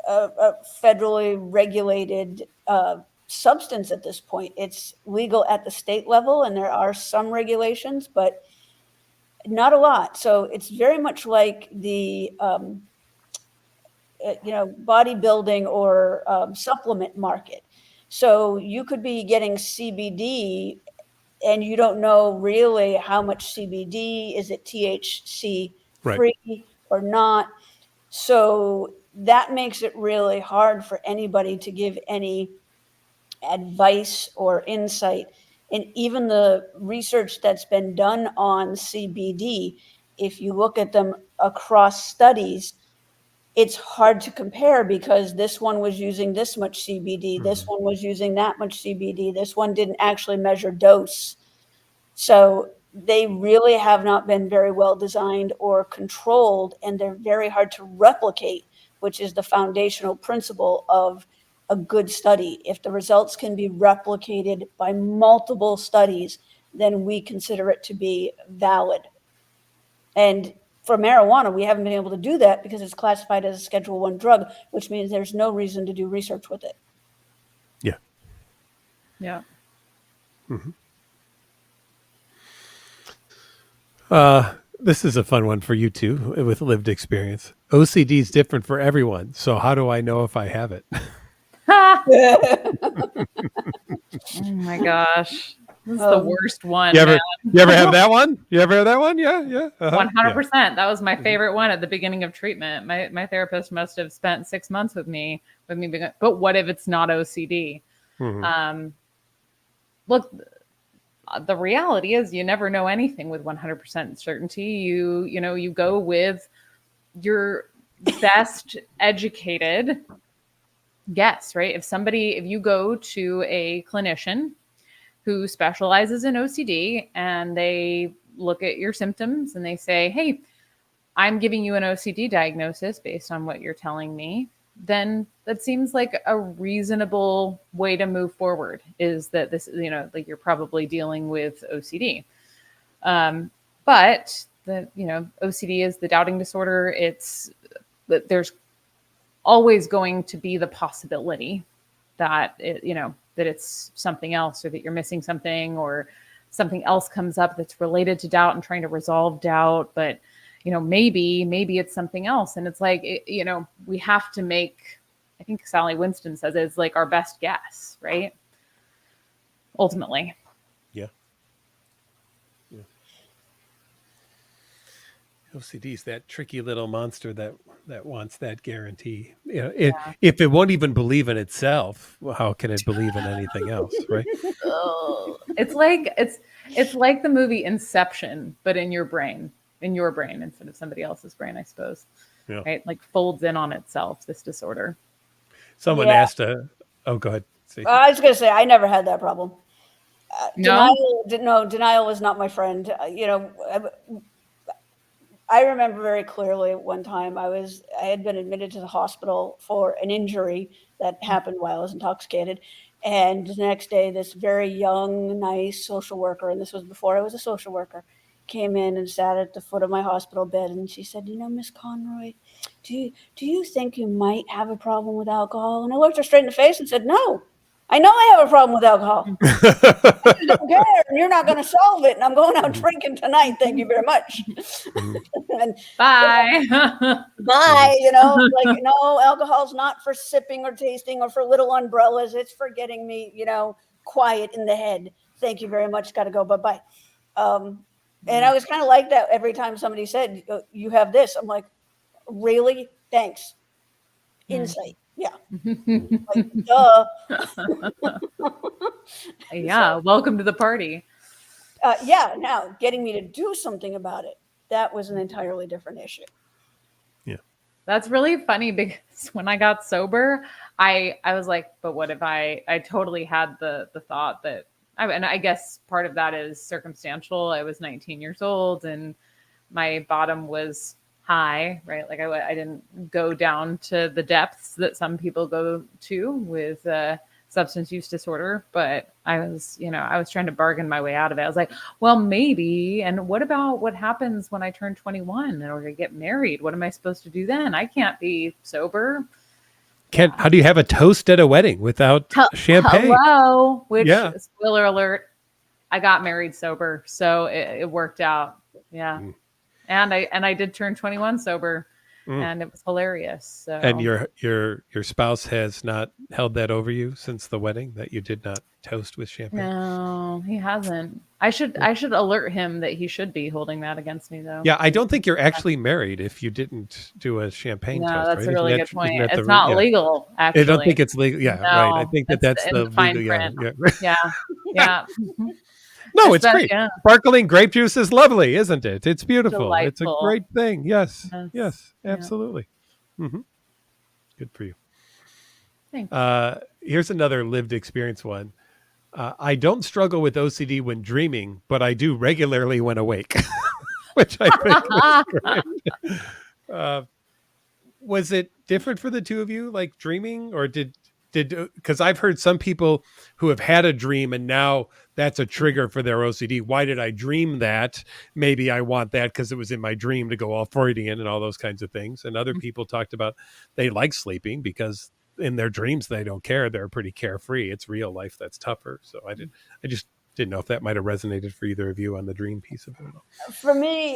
C: a federally regulated substance at this point. It's legal at the state level, and there are some regulations, but not a lot. So it's very much like the bodybuilding or supplement market. So you could be getting CBD and you don't know really how much CBD, is it THC free or not. So that makes it really hard for anybody to give any advice or insight. And even the research that's been done on CBD, if you look at them across studies, it's hard to compare because this one was using this much CBD, this one was using that much CBD, this one didn't actually measure dose. So they really have not been very well designed or controlled, and they're very hard to replicate, which is the foundational principle of a good study. If the results can be replicated by multiple studies, then we consider it to be valid. And for marijuana, we haven't been able to do that because it's classified as a Schedule I drug, which means there's no reason to do research with it.
A: Yeah.
B: Yeah.
A: Mm-hmm. This is a fun one for you too, with lived experience. OCD is different for everyone. So how do I know if I have it?
B: Oh my gosh. This is the worst one.
A: You ever have that one? You ever have that one? Yeah.
B: 100%. That was my favorite one at the beginning of treatment. My therapist must have spent 6 months with me being, but what if it's not OCD? Mm-hmm. Look, the reality is you never know anything with 100% certainty. You go with your best educated guess, right? If you go to a clinician who specializes in OCD and they look at your symptoms and they say, hey, I'm giving you an OCD diagnosis based on what you're telling me, then that seems like a reasonable way to move forward, is that this, like you're probably dealing with OCD. But OCD is the doubting disorder. There's always going to be the possibility that that it's something else, or that you're missing something, or something else comes up that's related to doubt and trying to resolve doubt. But maybe it's something else. And it's like, we have to make, I think Sally Winston says it's like our best guess, right? Ultimately.
A: Yeah. OCD is that tricky little monster that wants that guarantee. If it won't even believe in itself, well, how can it believe in anything else, right?
B: It's like the movie Inception, but in your brain instead of somebody else's brain, I suppose.
A: Yeah.
B: Right? Like folds in on itself, this disorder.
A: Someone asked go ahead. Stacey.
C: I was going to say, I never had that problem.
B: No?
C: Denial was not my friend. I remember very clearly one time I had been admitted to the hospital for an injury that happened while I was intoxicated. And the next day, this very young, nice social worker, and this was before I was a social worker, came in and sat at the foot of my hospital bed. And she said, Miss Conroy, do you think you might have a problem with alcohol? And I looked her straight in the face and said, no. I know I have a problem with alcohol. I don't care. And you're not going to solve it. And I'm going out drinking tonight. Thank you very much. And,
B: bye.
C: Bye. Like, no, alcohol's not for sipping or tasting or for little umbrellas. It's for getting me, quiet in the head. Thank you very much. Got to go. Bye-bye. And I was kind of like that every time somebody said, you have this. I'm like, really? Thanks. Insight. Yeah. Like, duh.
B: Yeah. Welcome to the party.
C: Now getting me to do something about it, that was an entirely different issue.
A: Yeah.
B: That's really funny, because when I got sober, I was like, but what if I totally had the thought that, and I guess part of that is circumstantial. I was 19 years old and my bottom was high, right? Like I didn't go down to the depths that some people go to with substance use disorder, but I was trying to bargain my way out of it. I was like, well, maybe. And what about what happens when I turn 21 or I get married? What am I supposed to do then? I can't be sober.
A: How do you have a toast at a wedding without champagne?
B: Hello, which, spoiler alert, I got married sober, so it worked out. Yeah. And I did turn 21 sober, and it was hilarious. So.
A: And your spouse has not held that over you since the wedding, that you did not toast with champagne?
B: No, he hasn't. I should alert him that he should be holding that against me, though.
A: Yeah, I don't think you're actually married if you didn't do a champagne toast.
B: No, that's
A: right?
B: a really good point. It's not legal, actually.
A: I don't think it's legal. Yeah, right. I think that's the
B: fine
A: legal.
B: print. Yeah.
A: No, it's great. Yeah. Sparkling grape juice is lovely, isn't it? It's beautiful.
B: Delightful.
A: It's a great thing. Yes, absolutely. Mm-hmm. Good for you.
B: Thanks.
A: Here's another lived experience one. I don't struggle with OCD when dreaming, but I do regularly when awake, which I think is great. Was it different for the two of you, like dreaming, or did because I've heard some people who have had a dream and now that's a trigger for their OCD. Why did I dream that? Maybe I want that because it was in my dream, to go all Freudian and all those kinds of things. And other people talked about they like sleeping because in their dreams they don't care. They're pretty carefree. It's real life that's tougher. So I just didn't know if that might have resonated for either of you on the dream piece of it.
C: For me,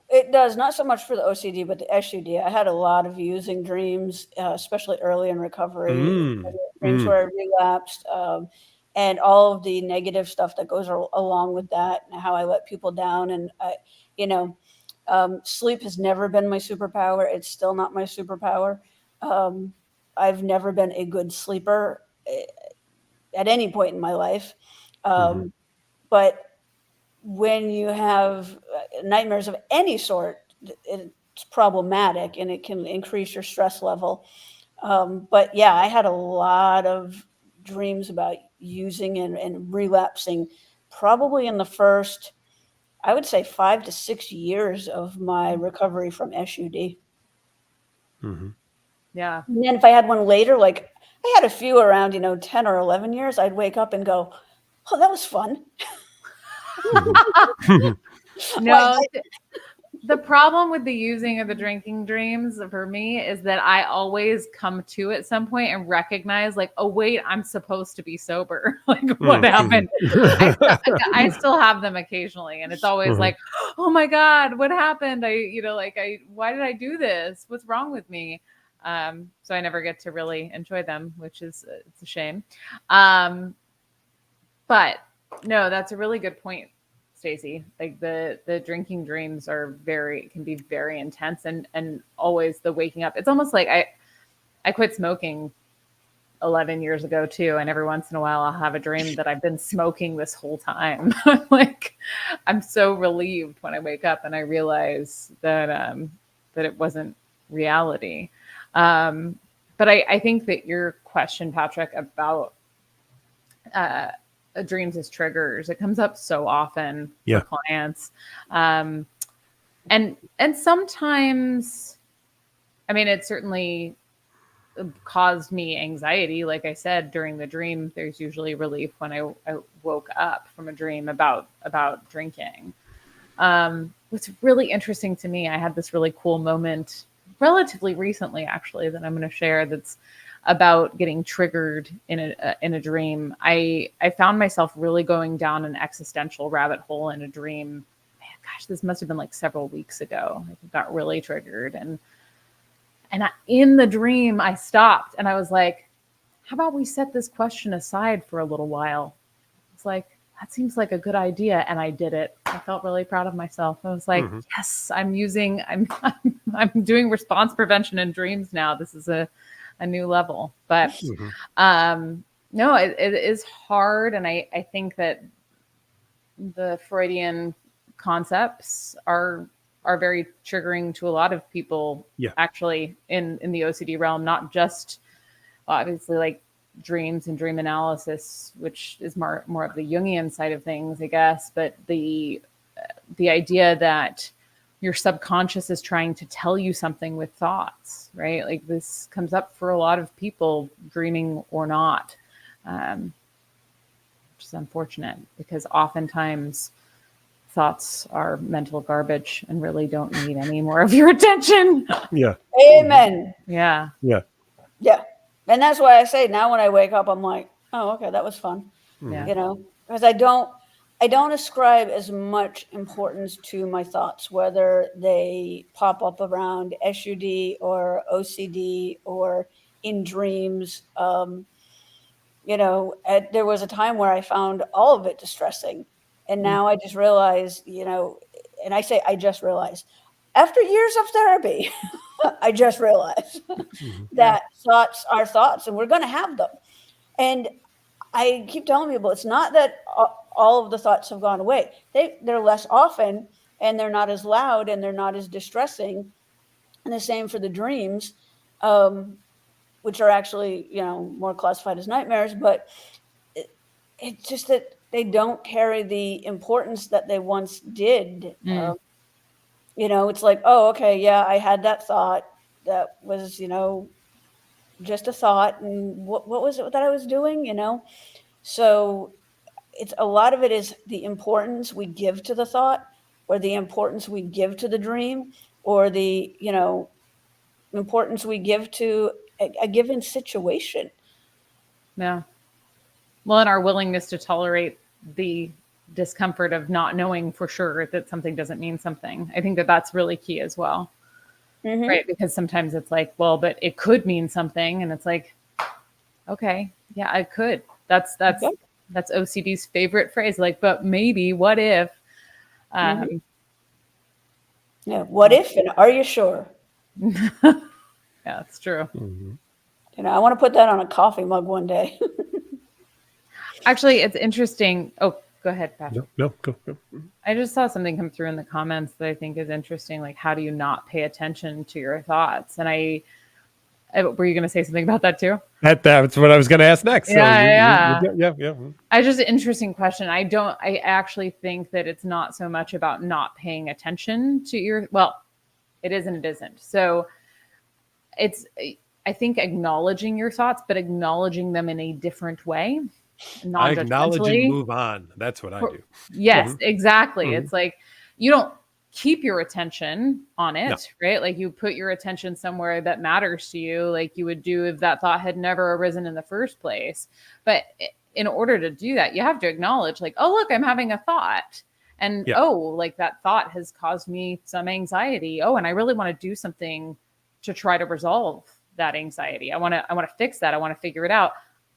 C: it does, not so much for the OCD, but the SUD. I had a lot of using dreams, especially early in recovery, dreams where I relapsed, and all of the negative stuff that goes along with that, and how I let people down. And, sleep has never been my superpower. It's still not my superpower. I've never been a good sleeper at any point in my life. But when you have nightmares of any sort, it's problematic and it can increase your stress level. But yeah, I had a lot of dreams about using and relapsing probably in the first, I would say 5 to 6 years of my recovery from SUD.
A: Mm-hmm.
B: Yeah.
C: And then if I had one later, like I had a few around, 10 or 11 years, I'd wake up and go, oh, that was fun.
B: No, the problem with the using of the drinking dreams for me is that I always come to at some point and recognize like, oh wait, I'm supposed to be sober. Like what happened? I still have them occasionally, and it's always like, oh my God, what happened? Why did I do this? What's wrong with me? So I never get to really enjoy them, which is it's a shame. But no, that's a really good point, Stacey. Like the drinking dreams can be very intense, and always the waking up. It's almost like I quit smoking 11 years ago too, and every once in a while I'll have a dream that I've been smoking this whole time. Like I'm so relieved when I wake up and I realize that it wasn't reality. But I think that your question, Patrick, about dreams as triggers, it comes up so often for clients. And sometimes, I mean, it certainly caused me anxiety. Like I said, during the dream, there's usually relief when I woke up from a dream about drinking. What's really interesting to me, I had this really cool moment relatively recently, actually, that I'm going to share. That's about getting triggered in a dream. I found myself really going down an existential rabbit hole in a dream. Man, gosh, this must have been like several weeks ago. I got really triggered, and in the dream, I stopped and I was like, "How about we set this question aside for a little while?" It's like, that seems like a good idea, and I did it. I felt really proud of myself. I was like, "Yes, I'm doing response prevention in dreams now. This is a new level." But no, it is hard. And I think that the Freudian concepts are very triggering to a lot of people, actually in the OCD realm, not just obviously like dreams and dream analysis, which is more of the Jungian side of things, I guess, but the idea that your subconscious is trying to tell you something with thoughts, right? Like this comes up for a lot of people, dreaming or not, which is unfortunate because oftentimes thoughts are mental garbage and really don't need any more of your attention.
C: Yeah. Amen.
B: Yeah.
C: Yeah. Yeah. And that's why I say now when I wake up, I'm like, oh, okay, that was fun.
B: Yeah.
C: Because I don't ascribe as much importance to my thoughts, whether they pop up around SUD or OCD or in dreams. There was a time where I found all of it distressing. And now I just realized, and I say I just realized, after years of therapy, I just realized that thoughts are thoughts and we're going to have them. And I keep telling people it's not that all of the thoughts have gone away. They're less often and they're not as loud and they're not as distressing. And the same for the dreams, which are actually, more classified as nightmares. But it's just that they don't carry the importance that they once did. It's like, oh, okay, yeah, I had that thought that was, just a thought. And what was it that I was doing, So it's a lot of it is the importance we give to the thought or the importance we give to the dream or the, importance we give to a given situation.
B: Yeah. Well, and our willingness to tolerate the discomfort of not knowing for sure that something doesn't mean something. I think that that's really key as well. Right. Because sometimes it's like, well, but it could mean something. And it's like, okay, yeah, it could. That's OCD's favorite phrase. Like, but maybe, what if?
C: Yeah. What if, and are you sure?
B: Yeah, it's true.
C: I want to put that on a coffee mug one day.
B: Actually, it's interesting. Oh, go ahead, Patrick.
A: No, go.
B: I just saw something come through in the comments that I think is interesting. Like, how do you not pay attention to your thoughts? And Were you going to say something about that too?
A: That's what I was going to ask next.
B: Yeah.
A: It's
B: just an interesting question. I actually think that it's not so much about not paying attention to it is and it isn't. So I think acknowledging your thoughts, but acknowledging them in a different way.
A: I acknowledge and move on. That's what I do.
B: Yes, exactly. It's like, you don't keep your attention on it, right? Like you put your attention somewhere that matters to you, like you would do if that thought had never arisen in the first place. But in order to do that, you have to acknowledge like, oh, look, I'm having a thought. And like that thought has caused me some anxiety. Oh, and I really want to do something to try to resolve that anxiety. I want to fix that. I want to figure it out.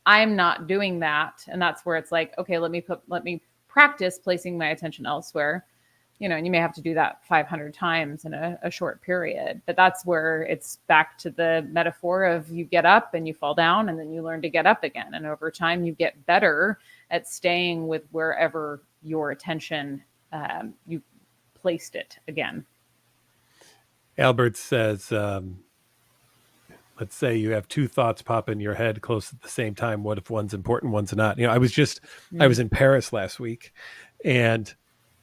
B: I'm not doing that. And that's where it's like, okay, let me practice placing my attention elsewhere. And you may have to do that 500 times in a short period, but that's where it's back to the metaphor of you get up and you fall down and then you learn to get up again. And over time you get better at staying with wherever your attention, you placed it again.
A: Albert says, let's say you have two thoughts pop in your head close at the same time. What if one's important, one's not? I was in Paris last week, and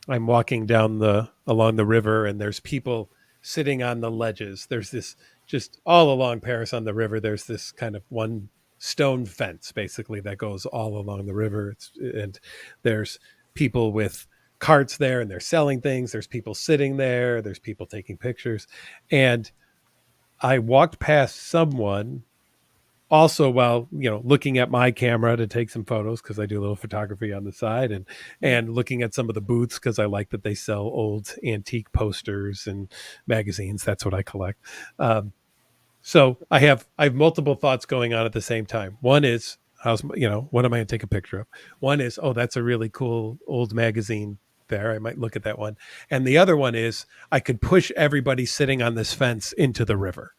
A: I'm walking along the river, and there's people sitting on the ledges. There's this, just all along Paris on the river, there's this kind of one stone fence basically that goes all along the river. And there's people with carts there, and they're selling things. There's people sitting there. There's people taking pictures. And I walked past someone also while, looking at my camera to take some photos, because I do a little photography on the side, and looking at some of the booths, because I like that they sell old antique posters and magazines. That's what I collect. So I have multiple thoughts going on at the same time. One is, what am I going to take a picture of? One is, oh, that's a really cool old magazine there. I might look at that one. And the other one is, I could push everybody sitting on this fence into the river.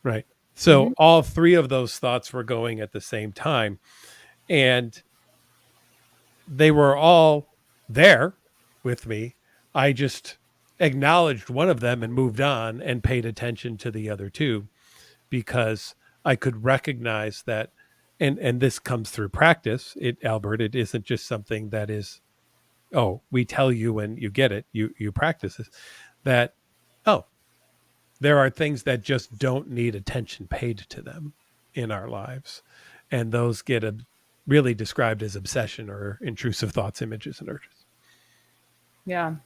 A: Right. So all three of those thoughts were going at the same time, and they were all there with me. I just acknowledged one of them and moved on and paid attention to the other two, because I could recognize that. And this comes through practice. Albert, it isn't just something that is, oh, we tell you and you get it. You practice this. That, oh, there are things that just don't need attention paid to them in our lives. And those get really described as obsession or intrusive thoughts, images, and urges.
B: Yeah.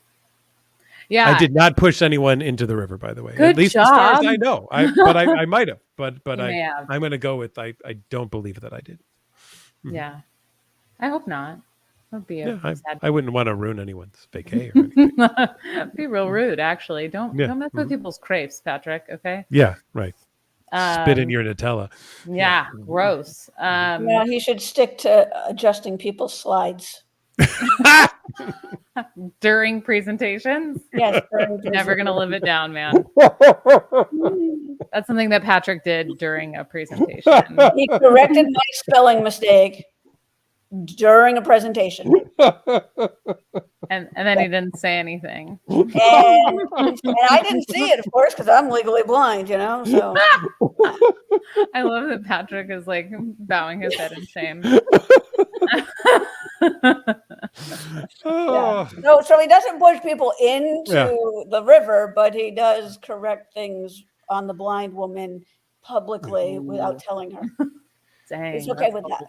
A: I did not push anyone into the river, by the way.
B: Good
A: At least
B: job.
A: as far as I know. I might have. But
B: have.
A: I'm going to go with I don't believe that I did.
B: Yeah. I hope not.
A: I wouldn't want to ruin anyone's vacay or anything.
B: Be real rude, actually. Don't mess with people's crepes, Patrick. Okay.
A: Yeah, right. Spit in your Nutella.
B: Yeah, gross.
C: No, he should stick to adjusting people's slides
B: during presentations.
C: Yes,
B: never gonna live it down, man. That's something that Patrick did during a presentation.
C: He corrected my spelling mistake during a presentation,
B: and then he didn't say anything,
C: and I didn't see it, of course, because I'm legally blind, so
B: I love that Patrick is like bowing his head in shame.
C: So he doesn't push people into the river, but he does correct things on the blind woman publicly without telling her.
B: Dang,
C: he's okay with that.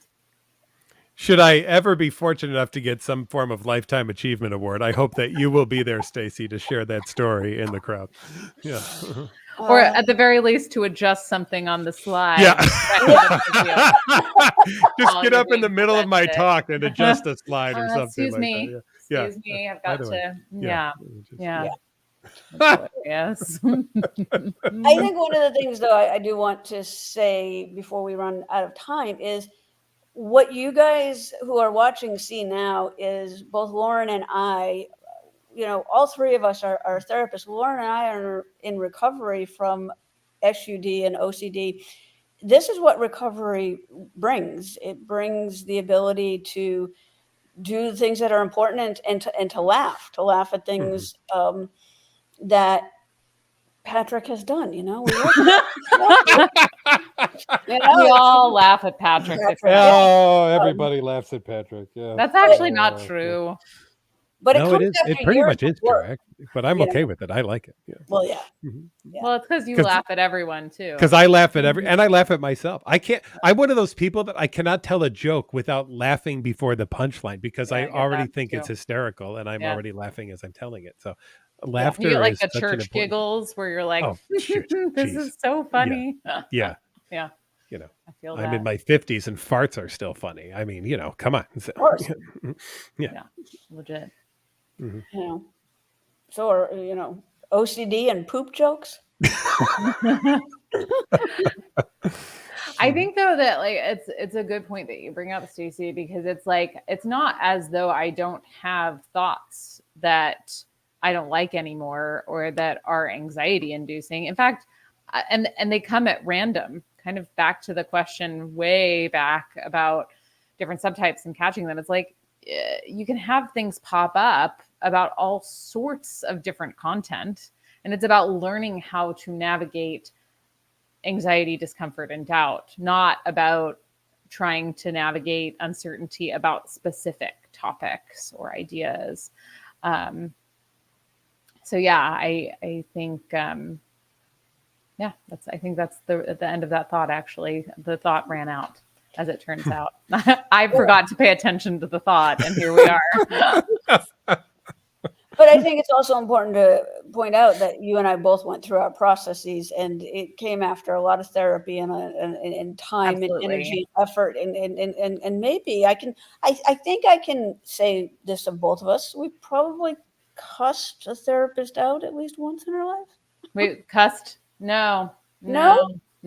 A: Should I ever be fortunate enough to get some form of Lifetime Achievement Award, I hope that you will be there, Stacey, to share that story in the crowd. Yeah.
B: Or at the very least, to adjust something on the slide.
A: Yeah. Just get up in the middle of my talk and adjust a slide or something.
B: Excuse me.
A: Like that.
B: Excuse me. I've got to. Yeah. Yes.
C: I think one of the things, though, I do want to say before we run out of time is, what you guys who are watching see now is both Lauren and I, all three of us are therapists. Lauren and I are in recovery from SUD and OCD. This is what recovery brings. It brings the ability to do things that are important and to laugh at things that Patrick has done. We You
B: We
C: know,
B: all laugh at Patrick.
A: Oh, everybody laughs at Patrick. Yeah.
B: That's actually not
A: Oh,
B: true.
C: but it
A: No, it
C: comes
A: is. It
C: after
A: pretty
C: years
A: much
C: of
A: is
C: work.
A: true, but I'm
C: you
A: okay
C: know.
A: with it. I like it. Yeah.
C: Well, yeah.
A: Mm-hmm.
C: Yeah.
B: Well, it's because you
A: 'Cause-
B: laugh at everyone too.
A: Because I laugh at and I laugh at myself. I can't. I'm one of those people that I cannot tell a joke without laughing before the punchline because
B: Yeah, I
A: I
B: get
A: already
B: that
A: think
B: too.
A: it's hysterical and I'm
B: Yeah.
A: already laughing as I'm telling it. So,
B: You
A: laughter
B: get like
A: is
B: the
A: such an
B: church
A: important.
B: giggles where you're like,
A: Oh, shoot,
B: this
A: jeez.
B: is so funny.
A: Yeah.
B: Yeah,
A: You know,
B: I feel
A: I'm
B: that.
A: in my 50s and farts are still funny. I mean, come on. So,
C: Of course.
B: Yeah, legit.
C: You know. So are, OCD and poop jokes.
B: I think though that like it's a good point that you bring up, Stacey, because it's like it's not as though I don't have thoughts that I don't like anymore or that are anxiety inducing. In fact, and they come at random, kind of back to the question way back about different subtypes and catching them. It's like you can have things pop up about all sorts of different content, and it's about learning how to navigate anxiety, discomfort, and doubt, not about trying to navigate uncertainty about specific topics or ideas. So yeah, I think yeah, I think that's at the end of that thought. Actually, the thought ran out, as it turns out. I forgot to pay attention to the thought, and here we are.
C: But I think it's also important to point out that you and I both went through our processes, and it came after a lot of therapy and time
B: Absolutely.
C: and energy and effort. And maybe I think I can say this of both of us. We probably cussed a therapist out at least once in our life.
B: Wait, cussed? No.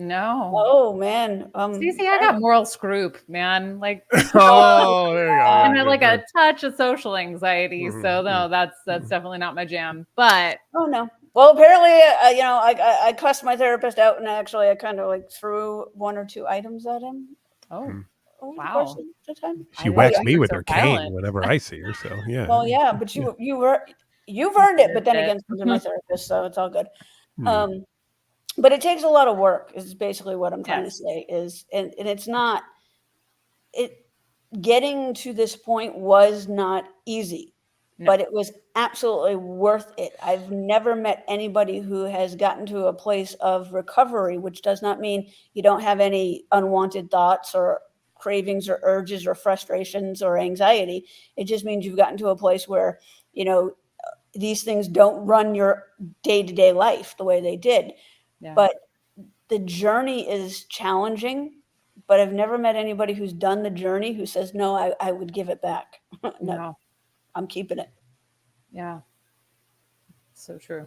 C: Oh man.
B: Stacey, I got moral scroop, man. Like,
A: Oh, there you go.
B: and then like a touch of social anxiety. So no, that's
A: Mhm.
B: definitely not my jam. But
C: Oh no. Well, apparently, I cussed my therapist out, and actually, I kind of like threw one or two items at him.
B: oh,
C: Over the
B: wow.
C: course of the time.
A: She
B: I
A: whacks
B: know
A: me
B: you're
A: with
B: so
A: her cane
B: violent.
A: whenever I see her. So yeah.
C: Well, yeah, but you've earned it. But then again, so did my
B: Mhm.
C: therapist, so it's all good.
A: Mhm.
C: But it takes a lot of work. Is basically what I'm trying to
B: Yes.
C: say. And it's not it. Getting to this point was not easy,
B: No.
C: but it was absolutely worth it. I've never met anybody who has gotten to a place of recovery, which does not mean you don't have any unwanted thoughts or cravings or urges or frustrations or anxiety. It just means you've gotten to a place where, these things don't run your day-to-day life the way they did.
B: Yeah.
C: But the journey is challenging, but I've never met anybody who's done the journey who says, no, I would give it back. No, I'm keeping it.
B: Yeah. So true.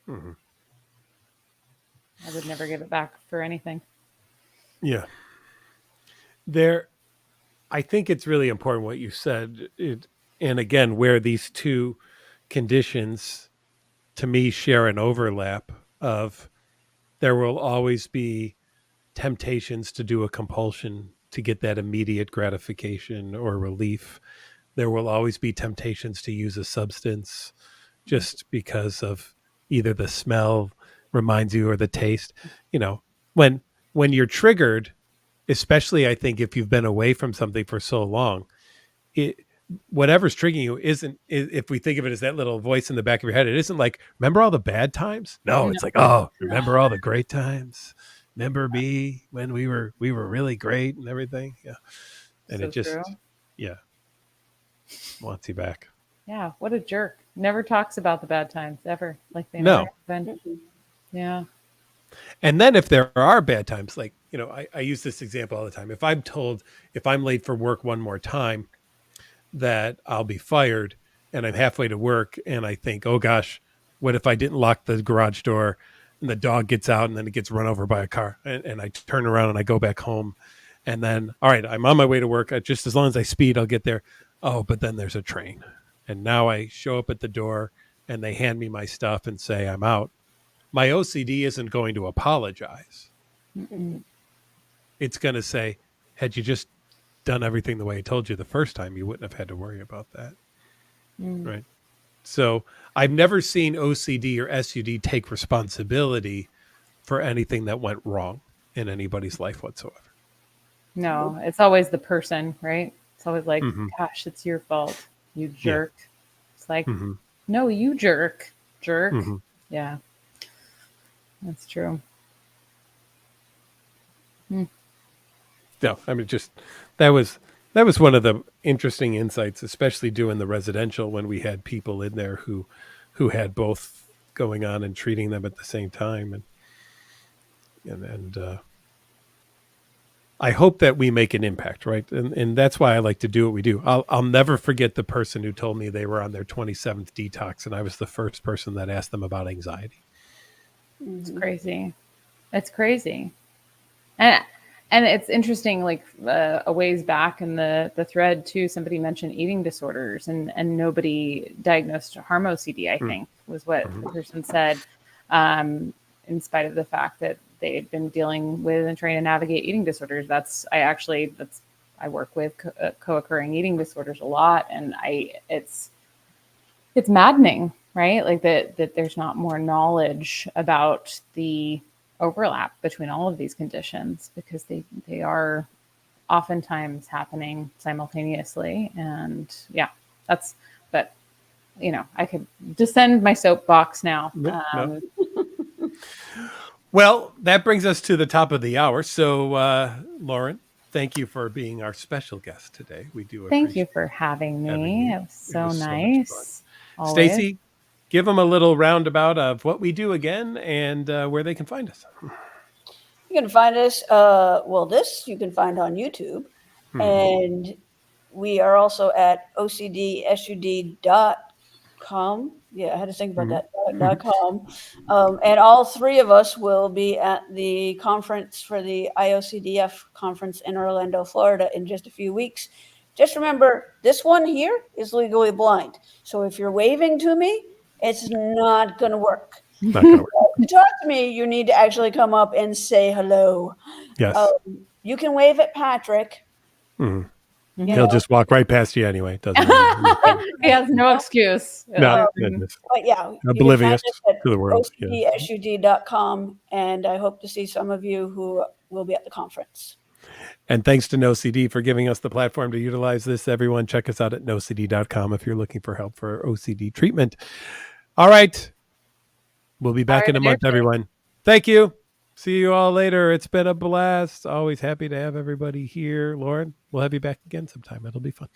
A: Mhm.
B: I would never give it back for anything.
A: Yeah. I think it's really important what you said. And again, where these two conditions to me share an overlap of there will always be temptations to do a compulsion to get that immediate gratification or relief. There will always be temptations to use a substance just because of either the smell reminds you or the taste. When you're triggered, especially I think if you've been away from something for so long, whatever's triggering you if we think of it as that little voice in the back of your head, it isn't like, remember all the bad times? No, it's like, remember all the great times? Remember me when we were really great and everything? Yeah. And
B: So
A: it just,
B: true.
A: yeah, wants you back.
B: Yeah. What a jerk. Never talks about the bad times ever. Like they
A: No.
B: never have been. Yeah.
A: And then if there are bad times, like, I use this example all the time. If I'm late for work one more time, that I'll be fired and I'm halfway to work and I think, oh gosh, what if I didn't lock the garage door and the dog gets out and then it gets run over by a car, and I turn around and I go back home, and then, all right, I'm on my way to work. Just as long as I speed, I'll get there. Oh, but then there's a train. And now I show up at the door and they hand me my stuff and say I'm out. My OCD isn't going to apologize.
B: Mm-mm.
A: It's going to say, had you just done everything the way I told you the first time, you wouldn't have had to worry about that. Right. So I've never seen OCD or SUD take responsibility for anything that went wrong in anybody's life whatsoever.
B: No, it's always the person, right? It's always like,
A: Mhm.
B: gosh, it's your fault, you jerk. It's like,
A: Mhm.
B: no, you jerk.
A: Mhm.
B: Yeah, that's true.
A: No, I mean, just that was one of the interesting insights, especially doing the residential when we had people in there who had both going on and treating them at the same time, and I hope that we make an impact, right? And that's why I like to do what we do. I'll never forget the person who told me they were on their 27th detox, and I was the first person that asked them about anxiety.
B: It's crazy. It's crazy. And it's interesting, like a ways back in the thread too, somebody mentioned eating disorders and nobody diagnosed harm OCD, I think was what the person said, in spite of the fact that they had been dealing with and trying to navigate eating disorders. I work with co-occurring eating disorders a lot, and it's maddening, right? Like that there's not more knowledge about the overlap between all of these conditions, because they are oftentimes happening simultaneously. And yeah, but I could descend my soapbox now.
A: No. Well, that brings us to the top of the hour. So, Lauren, thank you for being our special guest today. We do appreciate
B: Thank you for having me.
A: you.
B: It was so
A: was
B: nice.
A: Always. Stacey, give them a little roundabout of what we do again and where they can find us.
C: You can find us, this you can find on YouTube. And we are also at OCDSUD.com. Yeah, I had to think about that. .com. And all three of us will be at the conference for the IOCDF conference in Orlando, Florida in just a few weeks. Just remember, this one here is legally blind. So if you're waving to me, it's not going to work.
A: Not gonna work.
C: To talk to me, you need to actually come up and say hello.
A: Yes.
C: You can wave at Patrick.
A: He'll just walk right past you anyway. Doesn't matter.
B: He has no excuse.
A: No,
C: but yeah,
A: oblivious
C: to
A: the world.
C: OCDSUD.com, and I hope to see some of you who will be at the conference.
A: And thanks to NoCD for giving us the platform to utilize this. Everyone, check us out at nocd.com if you're looking for help for OCD treatment. All right. We'll be back in a month, everyone. Thank you. See you all later. It's been a blast. Always happy to have everybody here. Lauren, we'll have you back again sometime. It'll be fun.